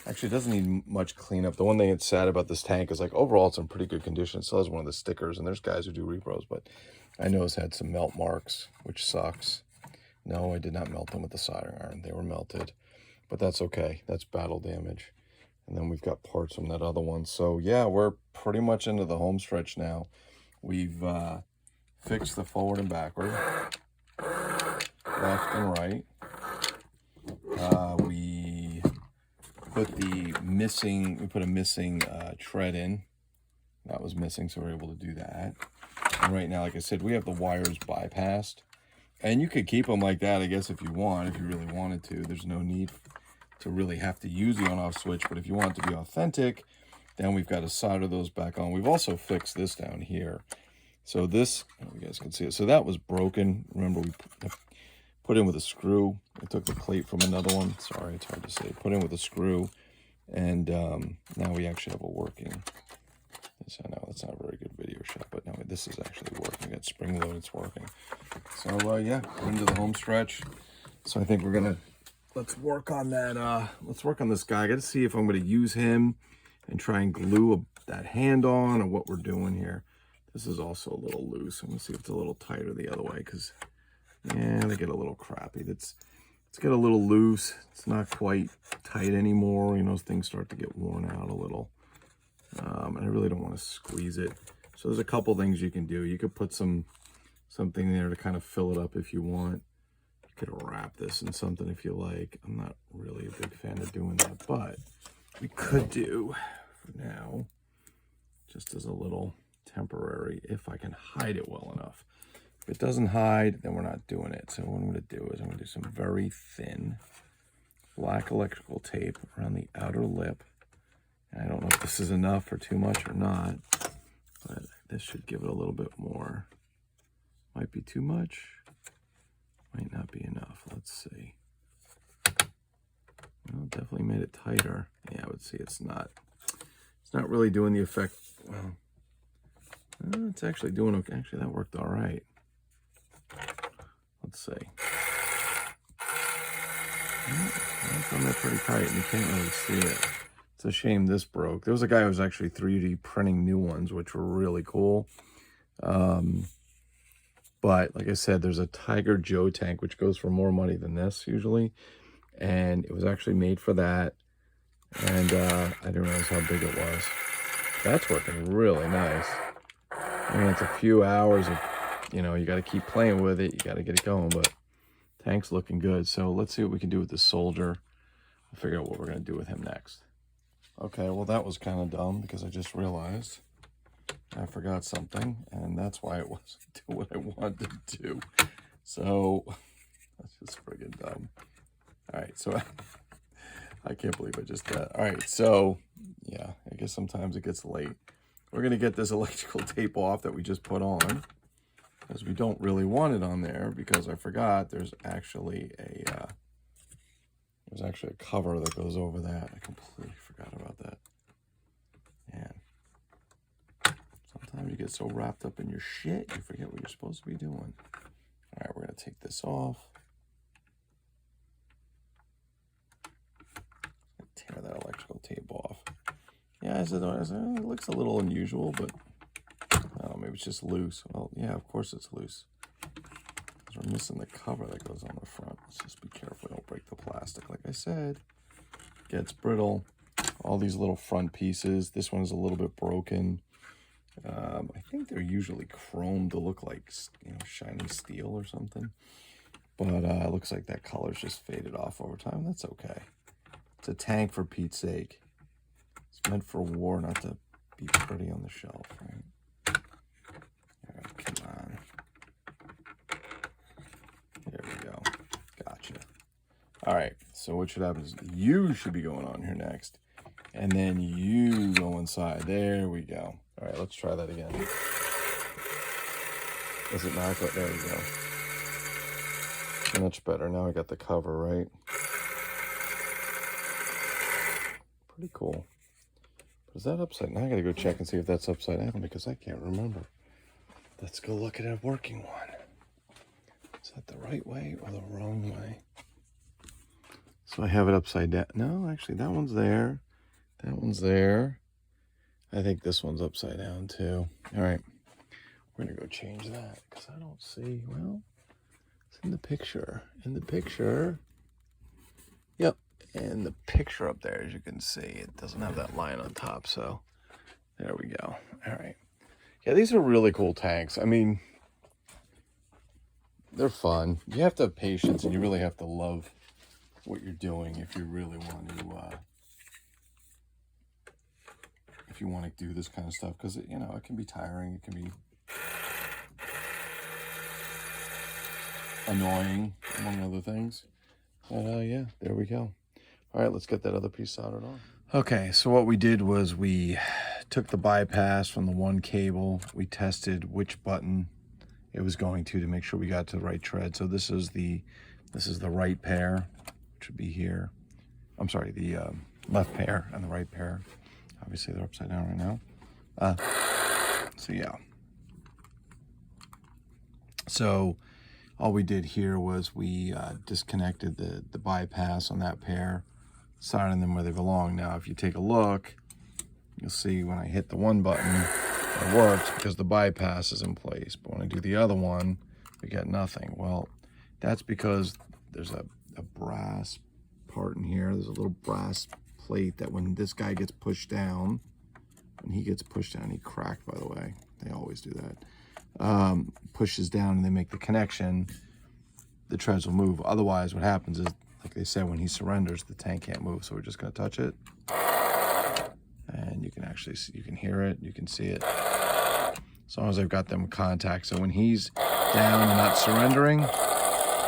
Actually, it doesn't need much cleanup. The one thing that's sad about this tank is, like, overall it's in pretty good condition. It still has one of the stickers, and there's guys who do repros, but I know it's had some melt marks, which sucks. No, I did not melt them with the soldering iron. They were melted, but that's okay. That's battle damage. And then we've got parts from that other one. So yeah, we're pretty much into the home stretch now. We've fixed the forward and backward, left and right. put a missing tread in. That was missing, so we're able to do that. And right now, like I said, we have the wires bypassed. And you could keep them like that, I guess, if you want, if you really wanted to. There's no need to really have to use the on-off switch, but if you want it to be authentic, then we've got to solder those back on. We've also fixed this down here. So this, you guys can see it. So that was broken. Remember, we put in with a screw. I took the plate from another one. Sorry, it's hard to say. Put in with a screw, and now we actually have a working. So I know that's not a very good video shot, but no, this is actually working. It's spring load, it's working. So yeah, we're into the home stretch. So I think we're gonna, let's work on that. Let's work on this guy. I got to see if I'm gonna use him and try and glue that hand on, or what we're doing here. This is also a little loose. I'm gonna see if it's a little tighter the other way, because yeah, they get a little crappy. Let's get a little loose. It's not quite tight anymore. You know, things start to get worn out a little. And I really don't want to squeeze it. So there's a couple things you can do. You could put something there to kind of fill it up if you want. You could wrap this in something if you like. I'm not really a big fan of doing that, but we could do for now, just as a little temporary, if I can hide it well enough. If it doesn't hide, then we're not doing it. So what I'm going to do is I'm going to do some very thin black electrical tape around the outer lip. I don't know if this is enough or too much or not, but this should give it a little bit more. Might be too much, might not be enough. Let's see. Well, definitely made it tighter. Yeah, I would see it's not really doing the effect. Well, it's actually doing okay. Actually, that worked all right. Let's see. It's on there pretty tight, and you can't really see it. It's a shame this broke. There was a guy who was actually 3D printing new ones, which were really cool. But like I said, there's a Tiger Joe tank, which goes for more money than this usually. And it was actually made for that. And I didn't realize how big it was. That's working really nice. I mean, it's a few hours of, you know, you got to keep playing with it. You got to get it going, but tank's looking good. So let's see what we can do with the soldier. We'll figure out what we're going to do with him next. Okay, well, that was kind of dumb because I just realized I forgot something, and that's why it wasn't doing what I wanted to do. So that's just friggin' dumb. All right, so I can't believe I just did that. All right, so yeah, I guess sometimes it gets late. We're going to get this electrical tape off that we just put on, because we don't really want it on there, because I forgot there's actually a cover that goes over that. I completely forgot about that. Man, sometimes you get so wrapped up in your shit, you forget what you're supposed to be doing. All right, we're going to take this off. Tear that electrical tape off. Yeah, I said, it looks a little unusual, but I don't know, maybe it's just loose. Well, yeah, of course it's loose. We're missing the cover that goes on the front. Let's just be careful, don't break the plastic. Like I said, it gets brittle. All these little front pieces. This one is a little bit broken. I think they're usually chromed to look like, you know, shiny steel or something. But it looks like that color's just faded off over time. That's okay. It's a tank, for Pete's sake. It's meant for war, not to be pretty on the shelf, right? All right, come on. There we go. Gotcha. All right, so what should happen is you should be going on here next, and then you go inside. There we go. All right, let's try that again. Is it not? There we go. Much better. Now I got the cover, right? Pretty cool. But is that upside down? I gotta go check and see if that's upside down, because I can't remember. Let's go look at a working one. Is that the right way or the wrong way? So I have it upside down. No, actually, that one's there. That one's there. I think this one's upside down too. All right, we're gonna go change that, because I don't see, well, it's in the picture. In the picture. Yep, in the picture up there, as you can see, it doesn't have that line on top, so there we go. All right. Yeah, these are really cool tanks. I mean, they're fun. You have to have patience, and you really have to love what you're doing if you really want to if you want to do this kind of stuff, because you know, it can be tiring, it can be annoying, among other things. But yeah, there we go. All right, let's get that other piece soldered on. Okay, so what we did was we took the bypass from the one cable. We tested which button it was going to make sure we got to the right tread. So this is the right pair, which would be here. I'm sorry, the left pair and the right pair. Obviously they're upside down right now. So yeah. So all we did here was we disconnected the bypass on that pair, soldered them where they belong. Now, if you take a look, you'll see when I hit the one button, it works because the bypass is in place. But when I do the other one, we get nothing. Well, that's because there's a brass part in here. There's a little brass plate that when this guy gets pushed down, when he gets pushed down, he cracked, by the way. They always do that. Pushes down and they make the connection, the treads will move. Otherwise, what happens is, like they said, when he surrenders, the tank can't move. So we're just going to touch it. And you can actually see, you can hear it, you can see it. As long as I've got them in contact. So when he's down and not surrendering,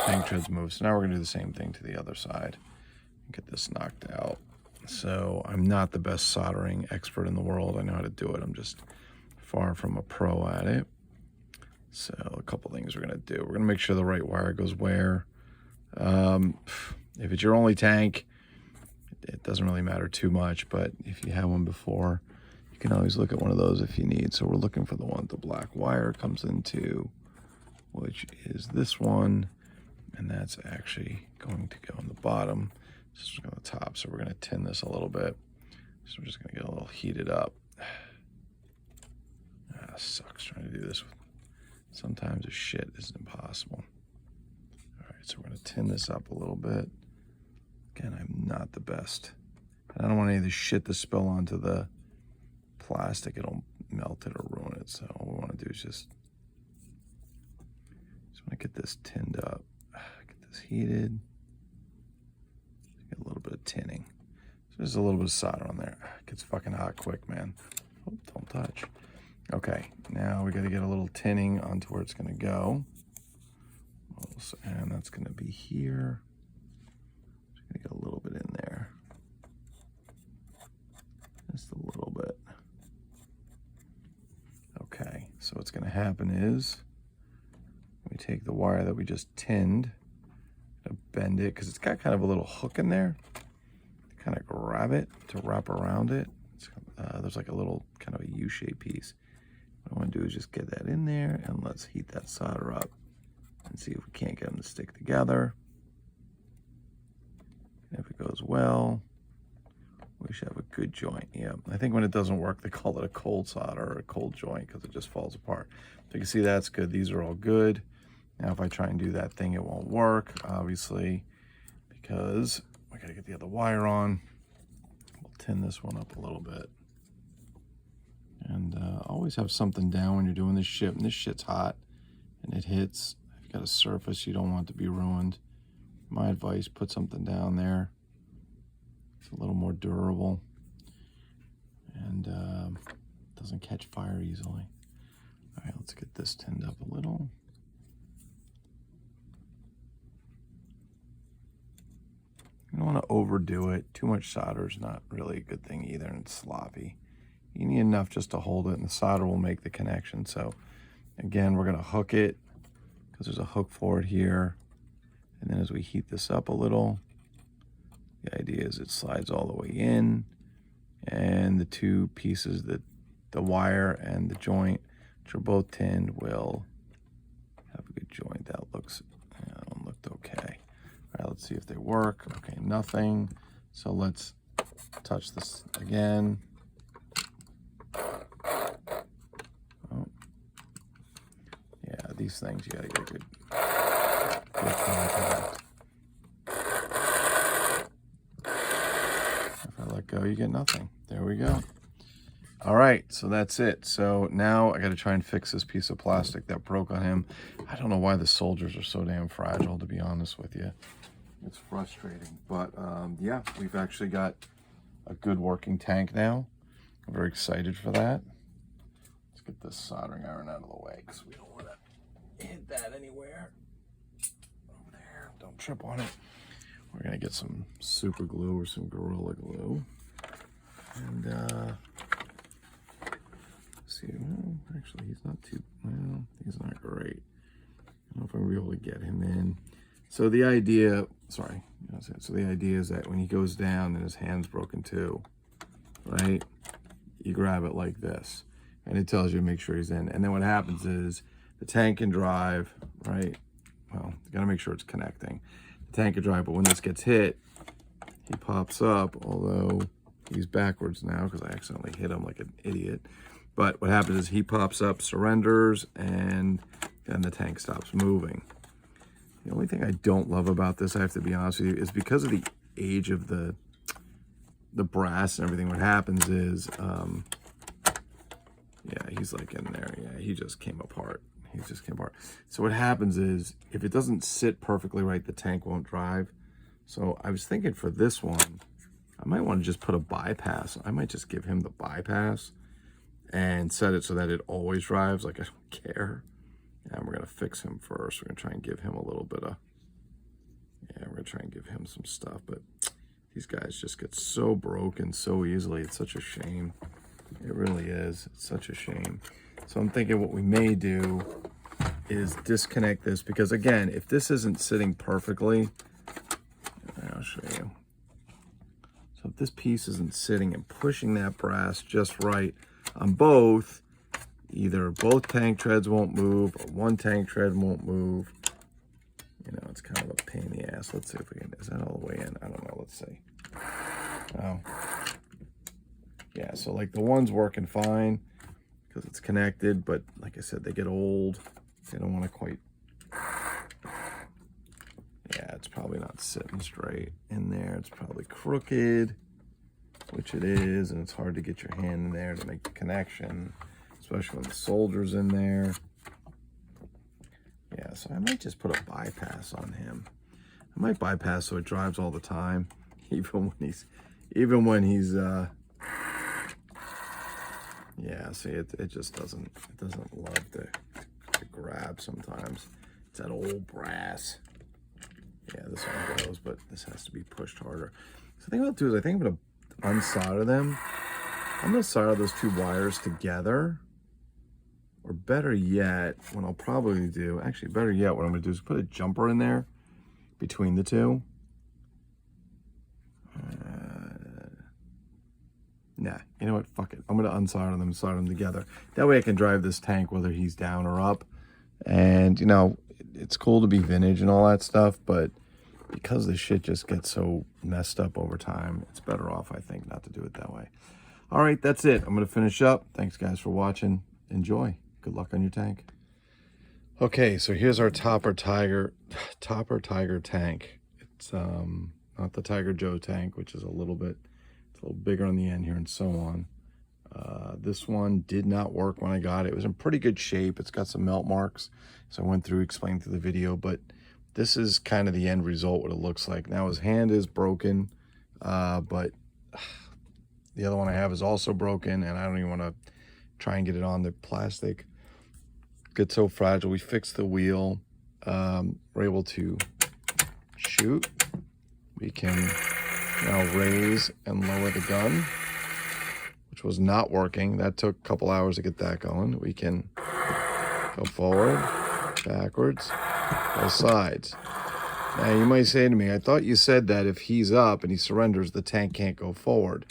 tank treads move. So now we're going to do the same thing to the other side. Get this knocked out. So I'm not the best soldering expert in the world. I know how to do it. I'm just far from a pro at it. So a couple things we're going to do. We're going to make sure the right wire goes where. If it's your only tank, it doesn't really matter too much, but if you have one before, you can always look at one of those if you need. So we're looking for the one the black wire comes into, which is this one, and that's actually going to go on the bottom. This is on the top, so we're going to tin this a little bit. So we're just going to get a little heated up. Sucks trying to do this. Sometimes this shit is impossible. All right, so we're going to tin this up a little bit. Again, I'm not the best. And I don't want any of this shit to spill onto the plastic. It'll melt it or ruin it. So all we want to do is just want to get this tinned up. Get this heated. Get a little bit of tinning. So there's a little bit of solder on there. It gets fucking hot quick, man. Oh, don't touch. Okay, now we got to get a little tinning onto where it's going to go. And that's going to be here. Just going to get a little bit in there. Just a little bit. Okay, so what's going to happen is we take the wire that we just tinned, bend it, because it's got kind of a little hook in there. Kind of grab it to wrap around it. There's like a little kind of a U-shaped piece. What I want to do is just get that in there, and let's heat that solder up and see if we can't get them to stick together. And if it goes well, we should have a good joint. Yeah, I think when it doesn't work, they call it a cold solder or a cold joint because it just falls apart. So you can see that's good. These are all good. Now if I try and do that thing, it won't work, obviously, because I gotta get the other wire on. We'll tin this one up a little bit. And always have something down when you're doing this shit. And this shit's hot and it hits. If you've got a surface you don't want to be ruined, my advice, put something down there. It's a little more durable and doesn't catch fire easily. All right, let's get this tinned up a little. You don't want to overdo it. Too much solder is not really a good thing either, and it's sloppy. You need enough just to hold it, and the solder will make the connection. So again, we're going to hook it because there's a hook for it here. And then as we heat this up a little, the idea is it slides all the way in, and the two pieces, that the wire and the joint, which are both tinned, will have a good joint. That one looked okay. All right, let's see if they work. Okay, nothing. So let's touch this again. Oh. Yeah, these things, you gotta get good contact. If I let go, you get nothing. There we go. All right, so that's it. So now I got to try and fix this piece of plastic that broke on him. I don't know why the soldiers are so damn fragile, to be honest with you. It's frustrating, but yeah, we've actually got a good working tank now. I'm very excited for that. Let's get this soldering iron out of the way because we don't want to hit that anywhere. Over there, don't trip on it. We're gonna get some super glue or some Gorilla Glue. And see, well, actually he's not too, well, he's not great. I don't know if I'm gonna be able to get him in. So the idea, sorry, so the idea is that when he goes down and his hand's broken too, right? You grab it like this and it tells you to make sure he's in. And then what happens is the tank can drive, right? Well, you gotta make sure it's connecting. The tank can drive, but when this gets hit, he pops up, although he's backwards now because I accidentally hit him like an idiot. But what happens is he pops up, surrenders, and then the tank stops moving. The only thing I don't love about this, I have to be honest with you, is because of the age of the brass and everything. What happens is, yeah, he's like in there. Yeah, he just came apart. He just came apart. So what happens is, if it doesn't sit perfectly right, the tank won't drive. So I was thinking for this one, I might want to just put a bypass. I might just give him the bypass and set it so that it always drives. Like, I don't care. And we're going to fix him first. We're going to try and give him a little bit of, yeah, we're going to try and give him some stuff. But these guys just get so broken so easily. It's such a shame. It really is. It's such a shame. So I'm thinking what we may do is disconnect this, because again, if this isn't sitting perfectly, I'll show you. So if this piece isn't sitting and pushing that brass just right on both, either both tank treads won't move or one tank tread won't move. You know, it's kind of a pain in the ass. Let's see if we can, is that all the way in? I don't know, let's see. Oh. Yeah, so like the one's working fine because it's connected, but like I said, they get old. They don't want to quite, yeah, it's probably not sitting straight in there. It's probably crooked, which it is, and it's hard to get your hand in there to make the connection, especially when the soldier's in there. Yeah, so I might just put a bypass on him. I might bypass so it drives all the time, even when he's yeah, see, it just doesn't love to grab sometimes. It's that old brass. Yeah, this one goes, but this has to be pushed harder. So the thing I'll do is I think I'm going to unsolder them. I'm going to solder those two wires together. Or better yet, what I'll probably do, actually better yet, what I'm going to do is put a jumper in there between the two. Nah, you know what? Fuck it. I'm going to unsolder them and solder them together. That way I can drive this tank whether he's down or up. And, you know, it's cool to be vintage and all that stuff, but because this shit just gets so messed up over time, it's better off, I think, not to do it that way. All right, that's it. I'm going to finish up. Thanks, guys, for watching. Enjoy. Good luck on your tank. Okay, so here's our Topper Tiger tank. It's not the Tiger Joe tank, which is a little bigger on the end here and so on. This one did not work when I got it. It was in pretty good shape. It's got some melt marks, so I went through, explained through the video, but this is kind of the end result, what it looks like. Now his hand is broken, but the other one I have is also broken, and I don't even want to try and get it on. The plastic gets so fragile. We fixed the wheel. We're able to shoot. We can now raise and lower the gun, which was not working. That took a couple hours to get that going. We can go forward, backwards, both sides. Now you might say to me, I thought you said that if he's up and he surrenders, the tank can't go forward.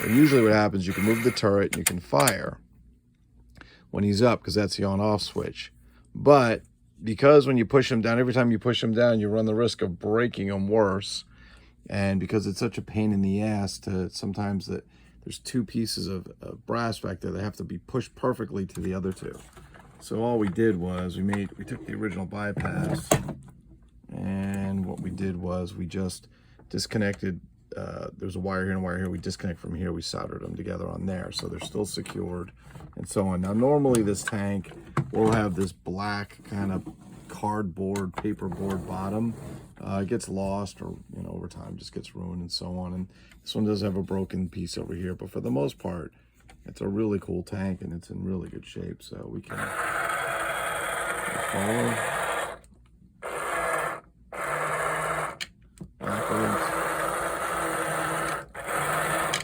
Well, usually what happens, you can move the turret and you can fire when he's up, because that's the on-off switch. But because when you push him down, every time you push him down, you run the risk of breaking him worse. And because it's such a pain in the ass to sometimes that there's two pieces of brass back there that have to be pushed perfectly to the other two. So all we did was we took the original bypass, and what we did was we just disconnected. There's a wire here and a wire here. We disconnect from here. We soldered them together on there, so they're still secured and so on. Now normally this tank will have this black kind of cardboard, paperboard bottom. It gets lost, or over time just gets ruined and so on. And this one does have a broken piece over here, but for the most part, It's a really cool tank, and it's in really good shape, so we can forward, backwards,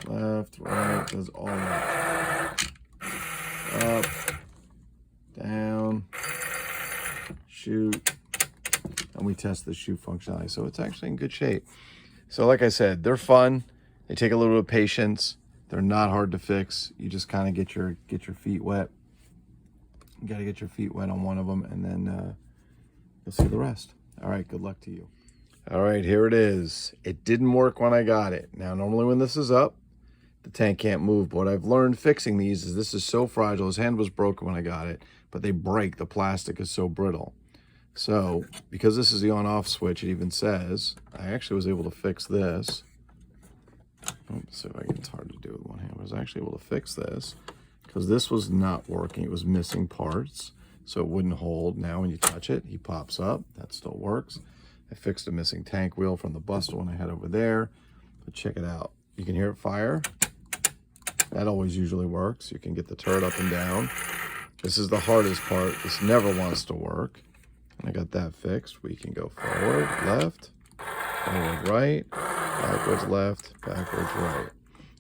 left, right, does all that. Up, down, shoot, and we test the shoot functionality. So it's actually in good shape. So like I said, they're fun. They take a little bit of patience. They're not hard to fix. You just kind of get your feet wet. You got to get your feet wet on one of them, and then you'll see the rest. All right, good luck to you. All right, here it is. It didn't work when I got it. Now, normally when this is up, the tank can't move. But what I've learned fixing these is this is so fragile. His hand was broken when I got it, but they break. The plastic is so brittle. So because this is the on-off switch, it even says, I actually was able to fix this. Let's see if I can, it's hard to do with one hand. I was actually able to fix this because this was not working. It was missing parts, so it wouldn't hold. Now when you touch it, he pops up. That still works. I fixed a missing tank wheel from the bust one I had over there. But check it out. You can hear it fire. That always usually works. You can get the turret up and down. This is the hardest part. This never wants to work. And I got that fixed. We can go forward, left, forward, right, backwards, left, backwards, right.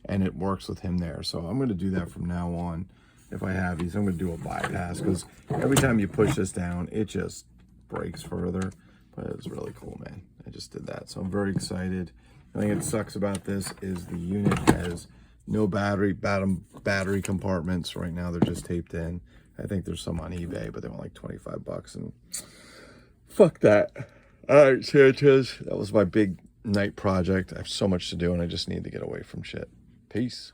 And it works with him there. So I'm going to do that from now on. If I have these, I'm going to do a bypass because every time you push this down, it just breaks further. But it's really cool, man. I just did that. So I'm very excited. The thing that sucks about this is the unit has no battery compartments. Right now, they're just taped in. I think there's some on eBay, but they want like 25 bucks. And fuck that. All right, Sanchez. That was my big night project. I have so much to do, and I just need to get away from shit. Peace.